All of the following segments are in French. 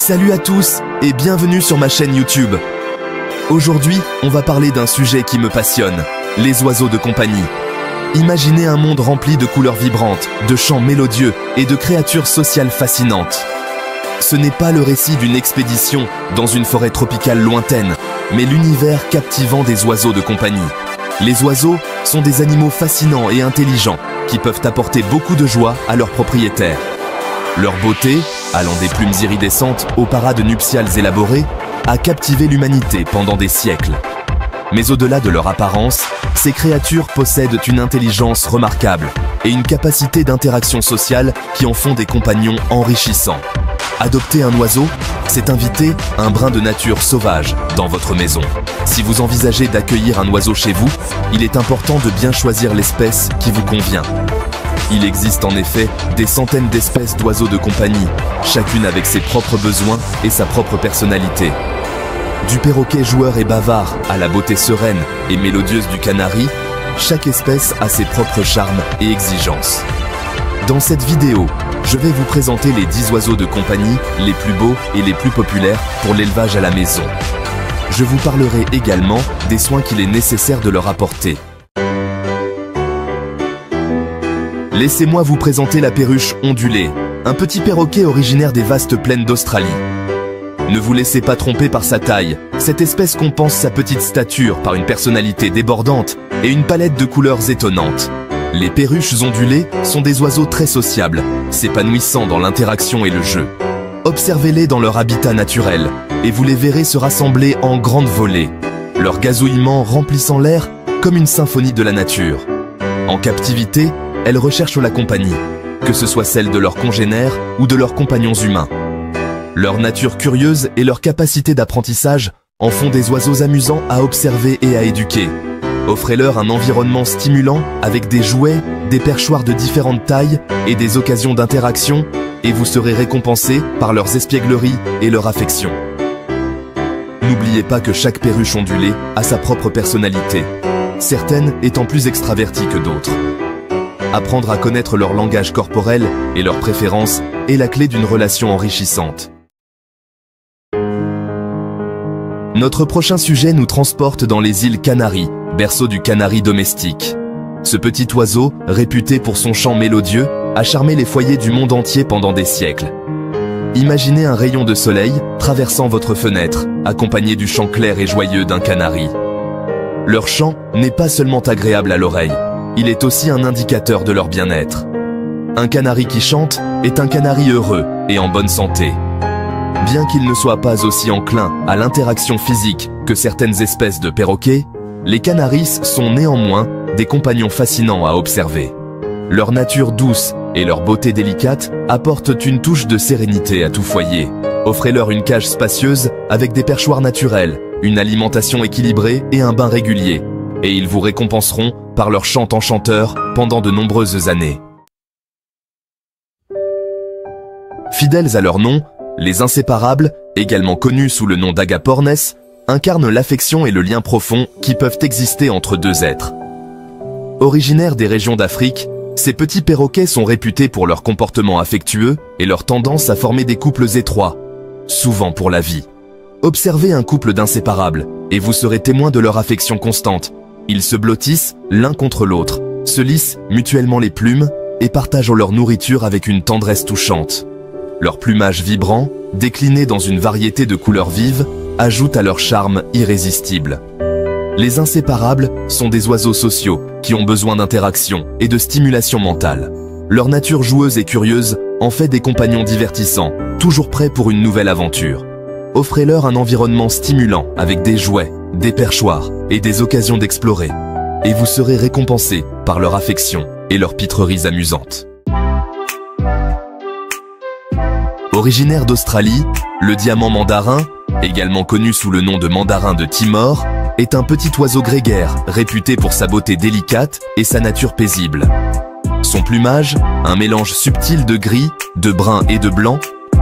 Salut à tous et bienvenue sur ma chaîne YouTube. Aujourd'hui, on va parler d'un sujet qui me passionne, les oiseaux de compagnie. Imaginez un monde rempli de couleurs vibrantes, de chants mélodieux et de créatures sociales fascinantes. Ce n'est pas le récit d'une expédition dans une forêt tropicale lointaine, mais l'univers captivant des oiseaux de compagnie. Les oiseaux sont des animaux fascinants et intelligents qui peuvent apporter beaucoup de joie à leurs propriétaires. Leur beauté, allant des plumes iridescentes aux parades nuptiales élaborées, a captivé l'humanité pendant des siècles. Mais au-delà de leur apparence, ces créatures possèdent une intelligence remarquable et une capacité d'interaction sociale qui en font des compagnons enrichissants. Adopter un oiseau, c'est inviter un brin de nature sauvage dans votre maison. Si vous envisagez d'accueillir un oiseau chez vous, il est important de bien choisir l'espèce qui vous convient. Il existe en effet des centaines d'espèces d'oiseaux de compagnie, chacune avec ses propres besoins et sa propre personnalité. Du perroquet joueur et bavard à la beauté sereine et mélodieuse du canari, chaque espèce a ses propres charmes et exigences. Dans cette vidéo, je vais vous présenter les 10 oiseaux de compagnie les plus beaux et les plus populaires pour l'élevage à la maison. Je vous parlerai également des soins qu'il est nécessaire de leur apporter. Laissez-moi vous présenter la perruche ondulée, un petit perroquet originaire des vastes plaines d'Australie. Ne vous laissez pas tromper par sa taille, cette espèce compense sa petite stature par une personnalité débordante et une palette de couleurs étonnantes. Les perruches ondulées sont des oiseaux très sociables, s'épanouissant dans l'interaction et le jeu. Observez-les dans leur habitat naturel et vous les verrez se rassembler en grandes volées, leur gazouillement remplissant l'air comme une symphonie de la nature. En captivité, elles recherchent la compagnie, que ce soit celle de leurs congénères ou de leurs compagnons humains. Leur nature curieuse et leur capacité d'apprentissage en font des oiseaux amusants à observer et à éduquer. Offrez-leur un environnement stimulant avec des jouets, des perchoirs de différentes tailles et des occasions d'interaction et vous serez récompensés par leurs espiègleries et leur affection. N'oubliez pas que chaque perruche ondulée a sa propre personnalité, certaines étant plus extraverties que d'autres. Apprendre à connaître leur langage corporel et leurs préférences est la clé d'une relation enrichissante. Notre prochain sujet nous transporte dans les îles Canaries, berceau du canari domestique. Ce petit oiseau, réputé pour son chant mélodieux, a charmé les foyers du monde entier pendant des siècles. Imaginez un rayon de soleil traversant votre fenêtre, accompagné du chant clair et joyeux d'un canari. Leur chant n'est pas seulement agréable à l'oreille, il est aussi un indicateur de leur bien-être. Un canari qui chante est un canari heureux et en bonne santé. Bien qu'il ne soit pas aussi enclin à l'interaction physique que certaines espèces de perroquets, les canaris sont néanmoins des compagnons fascinants à observer. Leur nature douce et leur beauté délicate apportent une touche de sérénité à tout foyer. Offrez-leur une cage spacieuse avec des perchoirs naturels, une alimentation équilibrée et un bain régulier. Et ils vous récompenseront par leur chant enchanteur pendant de nombreuses années. Fidèles à leur nom, les inséparables, également connus sous le nom d'agapornes, incarnent l'affection et le lien profond qui peuvent exister entre deux êtres. Originaires des régions d'Afrique, ces petits perroquets sont réputés pour leur comportement affectueux et leur tendance à former des couples étroits, souvent pour la vie. Observez un couple d'inséparables et vous serez témoin de leur affection constante. Ils se blottissent l'un contre l'autre, se lissent mutuellement les plumes et partagent leur nourriture avec une tendresse touchante. Leur plumage vibrant, décliné dans une variété de couleurs vives, ajoute à leur charme irrésistible. Les inséparables sont des oiseaux sociaux qui ont besoin d'interaction et de stimulation mentale. Leur nature joueuse et curieuse en fait des compagnons divertissants, toujours prêts pour une nouvelle aventure. Offrez-leur un environnement stimulant avec des jouets, des perchoirs et des occasions d'explorer. Et vous serez récompensés par leur affection et leurs pitreries amusantes. Originaire d'Australie, le diamant mandarin, également connu sous le nom de mandarin de Timor, est un petit oiseau grégaire réputé pour sa beauté délicate et sa nature paisible. Son plumage, un mélange subtil de gris, de brun et de blanc,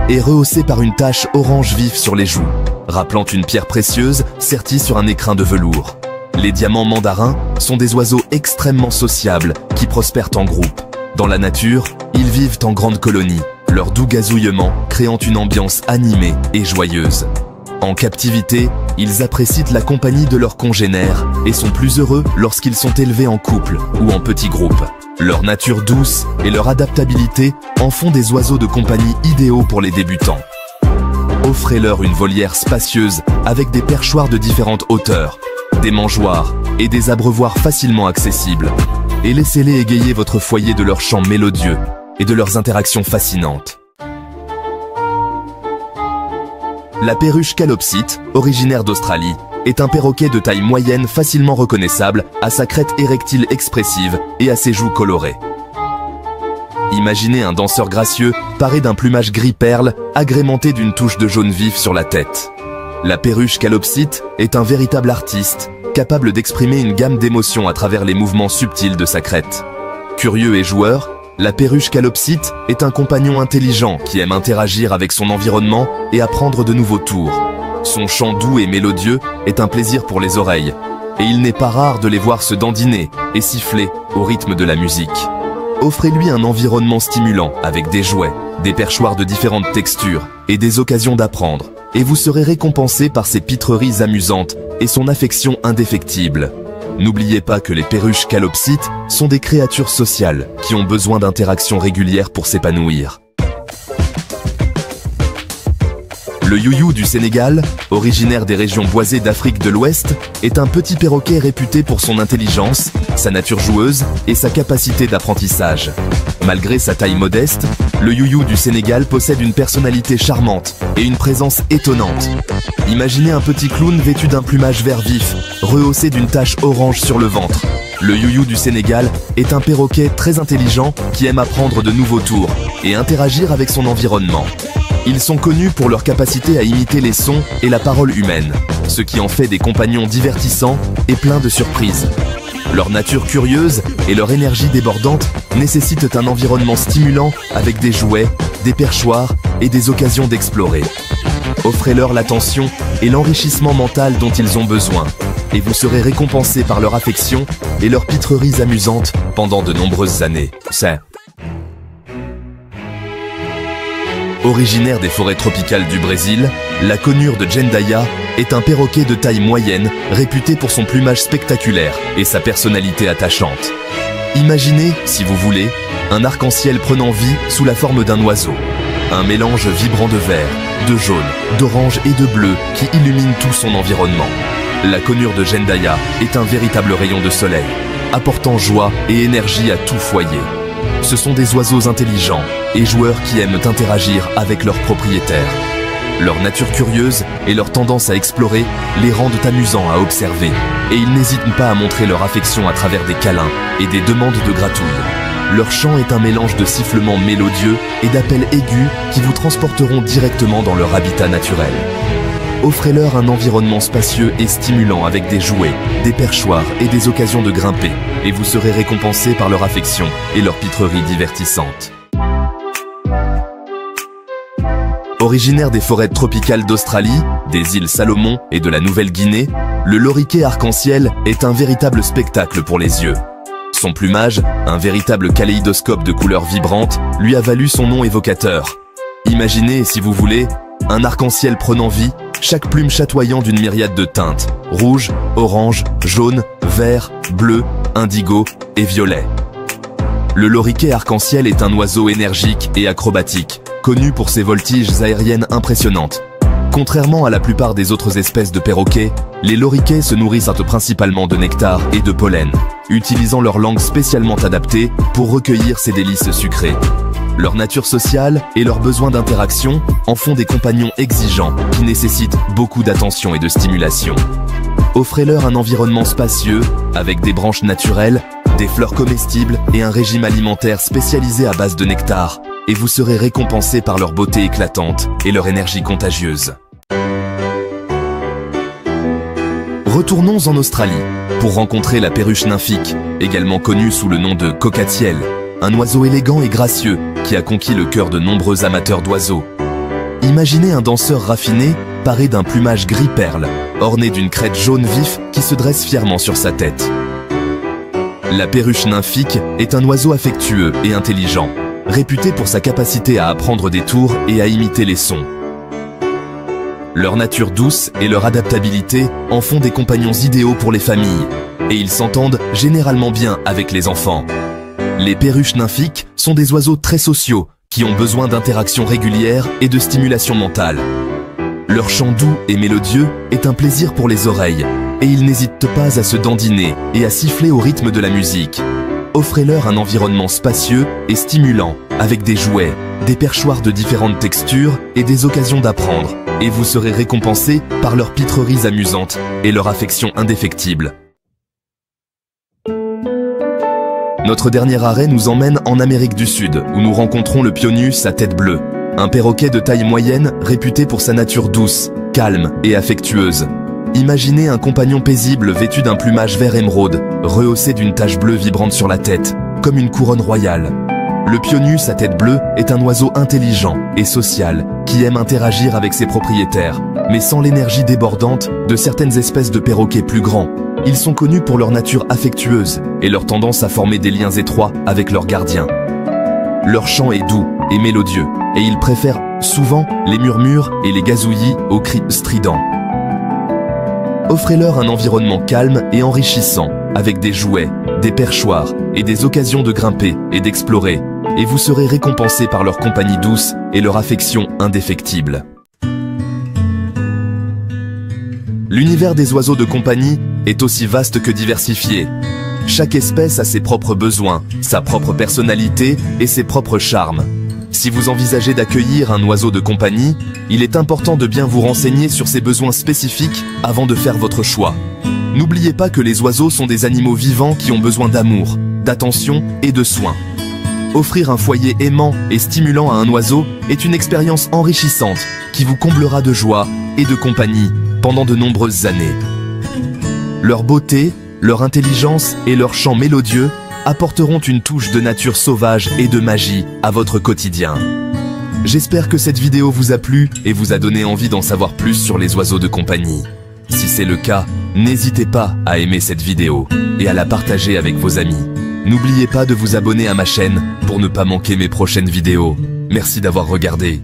est rehaussé par une tache orange vif sur les joues, rappelant une pierre précieuse sertie sur un écrin de velours. Les diamants mandarins sont des oiseaux extrêmement sociables qui prospèrent en groupe. Dans la nature, ils vivent en grandes colonies, leur doux gazouillement créant une ambiance animée et joyeuse. En captivité, ils apprécient la compagnie de leurs congénères et sont plus heureux lorsqu'ils sont élevés en couple ou en petits groupes. Leur nature douce et leur adaptabilité en font des oiseaux de compagnie idéaux pour les débutants. Offrez-leur une volière spacieuse avec des perchoirs de différentes hauteurs, des mangeoires et des abreuvoirs facilement accessibles. Et laissez-les égayer votre foyer de leurs chants mélodieux et de leurs interactions fascinantes. La perruche calopsite, originaire d'Australie, est un perroquet de taille moyenne facilement reconnaissable à sa crête érectile expressive et à ses joues colorées. Imaginez un danseur gracieux paré d'un plumage gris perle agrémenté d'une touche de jaune vif sur la tête. La perruche calopsite est un véritable artiste, capable d'exprimer une gamme d'émotions à travers les mouvements subtils de sa crête. Curieux et joueur, la perruche calopsite est un compagnon intelligent qui aime interagir avec son environnement et apprendre de nouveaux tours. Son chant doux et mélodieux est un plaisir pour les oreilles, et il n'est pas rare de les voir se dandiner et siffler au rythme de la musique. Offrez-lui un environnement stimulant avec des jouets, des perchoirs de différentes textures et des occasions d'apprendre, et vous serez récompensé par ses pitreries amusantes et son affection indéfectible. N'oubliez pas que les perruches calopsites sont des créatures sociales qui ont besoin d'interactions régulières pour s'épanouir. Le youyou du Sénégal, originaire des régions boisées d'Afrique de l'Ouest, est un petit perroquet réputé pour son intelligence, sa nature joueuse et sa capacité d'apprentissage. Malgré sa taille modeste, le youyou du Sénégal possède une personnalité charmante et une présence étonnante. Imaginez un petit clown vêtu d'un plumage vert vif, rehaussé d'une tache orange sur le ventre. Le youyou du Sénégal est un perroquet très intelligent qui aime apprendre de nouveaux tours et interagir avec son environnement. Ils sont connus pour leur capacité à imiter les sons et la parole humaine, ce qui en fait des compagnons divertissants et pleins de surprises. Leur nature curieuse et leur énergie débordante nécessitent un environnement stimulant avec des jouets, des perchoirs et des occasions d'explorer. Offrez-leur l'attention et l'enrichissement mental dont ils ont besoin, et vous serez récompensé par leur affection et leurs pitreries amusantes pendant de nombreuses années. Originaire des forêts tropicales du Brésil, la conure de Jendaya est un perroquet de taille moyenne réputé pour son plumage spectaculaire et sa personnalité attachante. Imaginez, si vous voulez, un arc-en-ciel prenant vie sous la forme d'un oiseau. Un mélange vibrant de vert, de jaune, d'orange et de bleu qui illumine tout son environnement. La conure de Jendaya est un véritable rayon de soleil, apportant joie et énergie à tout foyer. Ce sont des oiseaux intelligents et joueurs qui aiment interagir avec leurs propriétaires. Leur nature curieuse et leur tendance à explorer les rendent amusants à observer, et ils n'hésitent pas à montrer leur affection à travers des câlins et des demandes de gratouilles. Leur chant est un mélange de sifflements mélodieux et d'appels aigus qui vous transporteront directement dans leur habitat naturel. Offrez-leur un environnement spacieux et stimulant avec des jouets, des perchoirs et des occasions de grimper, et vous serez récompensé par leur affection et leurs pitreries divertissantes. Originaire des forêts tropicales d'Australie, des îles Salomon et de la Nouvelle-Guinée, le loriquet arc-en-ciel est un véritable spectacle pour les yeux. Son plumage, un véritable kaléidoscope de couleurs vibrantes, lui a valu son nom évocateur. Imaginez, si vous voulez, un arc-en-ciel prenant vie, chaque plume chatoyant d'une myriade de teintes, rouge, orange, jaune, vert, bleu, indigo et violet. Le loriquet arc-en-ciel est un oiseau énergique et acrobatique, connu pour ses voltiges aériennes impressionnantes. Contrairement à la plupart des autres espèces de perroquets, les loriquets se nourrissent principalement de nectar et de pollen, utilisant leur langue spécialement adaptée pour recueillir ces délices sucrées. Leur nature sociale et leurs besoins d'interaction en font des compagnons exigeants qui nécessitent beaucoup d'attention et de stimulation. Offrez-leur un environnement spacieux avec des branches naturelles, des fleurs comestibles et un régime alimentaire spécialisé à base de nectar, et vous serez récompensé par leur beauté éclatante et leur énergie contagieuse. Retournons en Australie pour rencontrer la perruche nymphique, également connue sous le nom de coquatiel, un oiseau élégant et gracieux qui a conquis le cœur de nombreux amateurs d'oiseaux. Imaginez un danseur raffiné paré d'un plumage gris perle, orné d'une crête jaune vif qui se dresse fièrement sur sa tête. La perruche nymphique est un oiseau affectueux et intelligent, réputé pour sa capacité à apprendre des tours et à imiter les sons. Leur nature douce et leur adaptabilité en font des compagnons idéaux pour les familles, et ils s'entendent généralement bien avec les enfants. Les perruches nymphiques sont des oiseaux très sociaux qui ont besoin d'interactions régulières et de stimulation mentale. Leur chant doux et mélodieux est un plaisir pour les oreilles, et ils n'hésitent pas à se dandiner et à siffler au rythme de la musique. Offrez-leur un environnement spacieux et stimulant, avec des jouets, des perchoirs de différentes textures et des occasions d'apprendre, et vous serez récompensé par leurs pitreries amusantes et leur affection indéfectible. Notre dernier arrêt nous emmène en Amérique du Sud, où nous rencontrons le Pionus à tête bleue, un perroquet de taille moyenne réputé pour sa nature douce, calme et affectueuse. Imaginez un compagnon paisible vêtu d'un plumage vert émeraude, rehaussé d'une tache bleue vibrante sur la tête, comme une couronne royale. Le Pionus à tête bleue est un oiseau intelligent et social qui aime interagir avec ses propriétaires, mais sans l'énergie débordante de certaines espèces de perroquets plus grands. Ils sont connus pour leur nature affectueuse et leur tendance à former des liens étroits avec leurs gardiens. Leur chant est doux et mélodieux, et ils préfèrent souvent les murmures et les gazouillis aux cris stridents. Offrez-leur un environnement calme et enrichissant, avec des jouets, des perchoirs et des occasions de grimper et d'explorer, et vous serez récompensé par leur compagnie douce et leur affection indéfectible. L'univers des oiseaux de compagnie est aussi vaste que diversifié. Chaque espèce a ses propres besoins, sa propre personnalité et ses propres charmes. Si vous envisagez d'accueillir un oiseau de compagnie, il est important de bien vous renseigner sur ses besoins spécifiques avant de faire votre choix. N'oubliez pas que les oiseaux sont des animaux vivants qui ont besoin d'amour, d'attention et de soins. Offrir un foyer aimant et stimulant à un oiseau est une expérience enrichissante qui vous comblera de joie et de compagnie pendant de nombreuses années. Leur beauté, leur intelligence et leur chant mélodieux apporteront une touche de nature sauvage et de magie à votre quotidien. J'espère que cette vidéo vous a plu et vous a donné envie d'en savoir plus sur les oiseaux de compagnie. Si c'est le cas, n'hésitez pas à aimer cette vidéo et à la partager avec vos amis. N'oubliez pas de vous abonner à ma chaîne pour ne pas manquer mes prochaines vidéos. Merci d'avoir regardé.